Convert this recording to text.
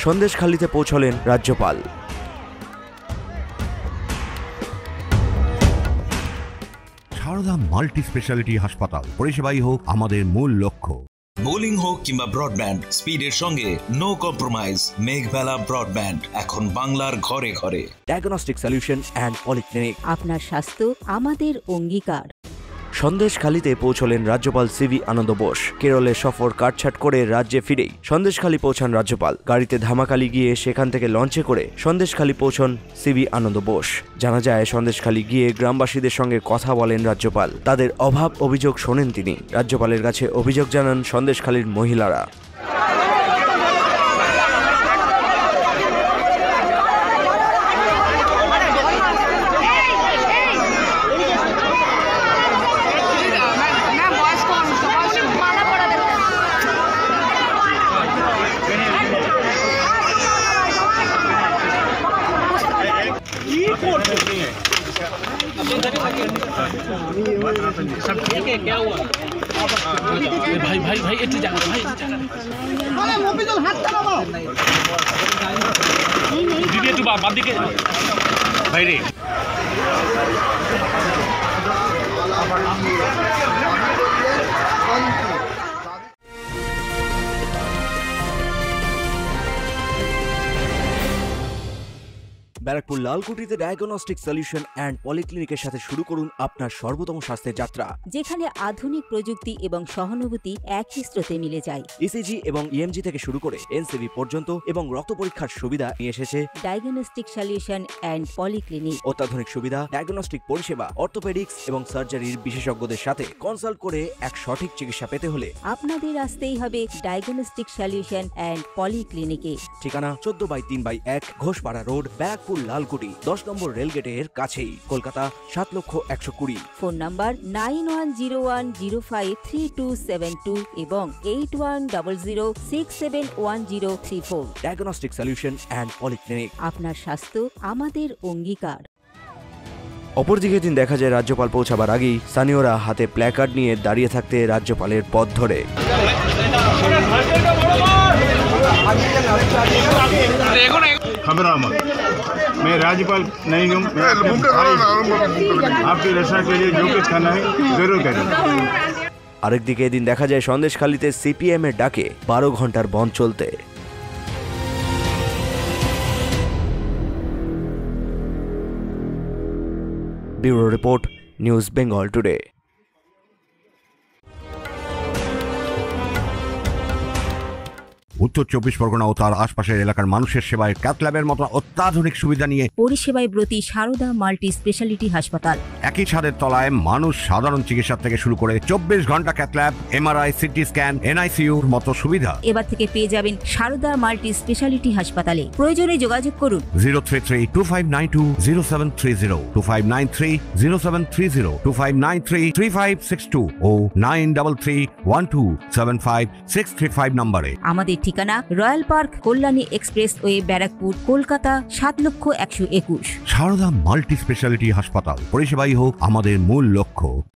সন্দেশখালীতে পৌঁছলেন রাজ্যপাল। Sarada multi speciality হাসপাতাল, পরিষেবাই হোক আমাদের মূল লক্ষ্য। বোলিং হোক কিংবা ব্রডব্যান্ড, স্পিডের সঙ্গে নো কম্প্রোমাইজ। মেঘবেলা ব্রডব্যান্ড এখন বাংলার ঘরে ঘরে। ডায়াগনস্টিক সলিউশন অ্যান্ড পলিক্লিনিক, আপনার স্বাস্থ্য আমাদের অঙ্গীকার। সন্দেশখালীতে পৌঁছলেন রাজ্যপাল সিভি আনন্দ বোস। কেরলে সফর কাটছাট করে রাজ্যে ফিরেই সন্দেশখালী পৌঁছান রাজ্যপাল। গাড়িতে ধামাখালি গিয়ে সেখান থেকে লঞ্চে করে সন্দেশখালী পৌঁছন সিভি আনন্দ বোস। জানা যায়, সন্দেশখালী গিয়ে গ্রামবাসীদের সঙ্গে কথা বলেন রাজ্যপাল। তাদের অভাব অভিযোগ শোনেন তিনি। রাজ্যপালের কাছে অভিযোগ জানান সন্দেশখালীর মহিলারা। सब ठीक है, क्या हुआ? भाई भाई भाई इतनी जगह भाई दीदी तू बात दिखे भाई रे ব্যারাকপুর লালকুটিতে ডায়াগনস্টিক সলিউশন অ্যান্ড পলিক্লিনিকের সাথে শুরু করুন আপনার সর্বোত্তম স্বাস্থ্যের যাত্রা, যেখানে আধুনিক প্রযুক্তি এবং সহানুভূতি একই স্রোতে মিলে যায়। ইসিজি এবং ইএমজি থেকে শুরু করে এনসিবি পর্যন্ত এবং রক্ত পরীক্ষার সুবিধা নিয়ে এসেছে ডায়াগনস্টিক সলিউশন অ্যান্ড পলিক্লিনিক। অত্যাধুনিক সুবিধা, ডায়াগনস্টিক পরিষেবা, অর্থোপেডিক্স এবং সার্জারির বিশেষজ্ঞদের সাথে কনসাল্ট করে এক সঠিক চিকিৎসা পেতে হলে আপনাদের আসতেই হবে ডায়াগনস্টিক সলিউশন অ্যান্ড পলিক্লিনিকে। ঠিকানা 14/3/1 ঘোষপাড়া রোড, ব্যারাকপুর লালকুটি, 10 নম্বর রেলগেটের কাছেই, কলকাতা 7,120,000। ফোন নাম্বার 9101053272 এবং 8100671034। ডায়াগনস্টিক সলিউশন অ্যান্ড পলিক্লিনিক, আপনার স্বাস্থ্য আমাদের অঙ্গীকার। অপরদিকে দিন দেখা যায়, রাজ্যপাল পৌঁছাবার আগেই স্থানীয়রা হাতে প্ল্যাকার্ড নিয়ে দাঁড়িয়ে থাকতে রাজ্যপালের পথ ধরে। मैं राज्यपाल नहीं हूँ, आपकी रक्षा के लिए जो कुछ करना है जरूर करें। আরেকদিকে এদিন দেখা যায় সন্দেশখালীতে সিপিএম এর ডাকে 12 ঘন্টার বন্ধ চলতে। Bureau report, news Bengal today. উত্তর 24 পরগনা ও তার আশপাশের এলাকার মানুষের সেবায় ক্যাথ ল্যাবের মতো অত্যাধুনিক সুবিধা নিয়ে পরিষেবায় ব্রতী সারদা মাল্টি স্পেশালিটি হাসপাতাল। একই ছাদের তলায় মানুষ সাধারণ চিকিৎসা থেকে শুরু করে 24 ঘন্টা cath lab, MRI, CT scan, এনআইসিইউর মতো সুবিধা এবার থেকে পেয়ে যাবেন সারদা মাল্টি স্পেশালিটি হাসপাতালে। প্রয়োজনে যোগাযোগ করুন 033-2592-0730, 2593-0730, 2593-3562 ও 9331275635 নম্বরে। আমাদের ঠিকানা royal park, Kalyani express way, Barrackpore, Kolkata 7,121,000। Sarada multi speciality হাসপাতাল, পরিষেবাই হোক আমাদের মূল লক্ষ্য।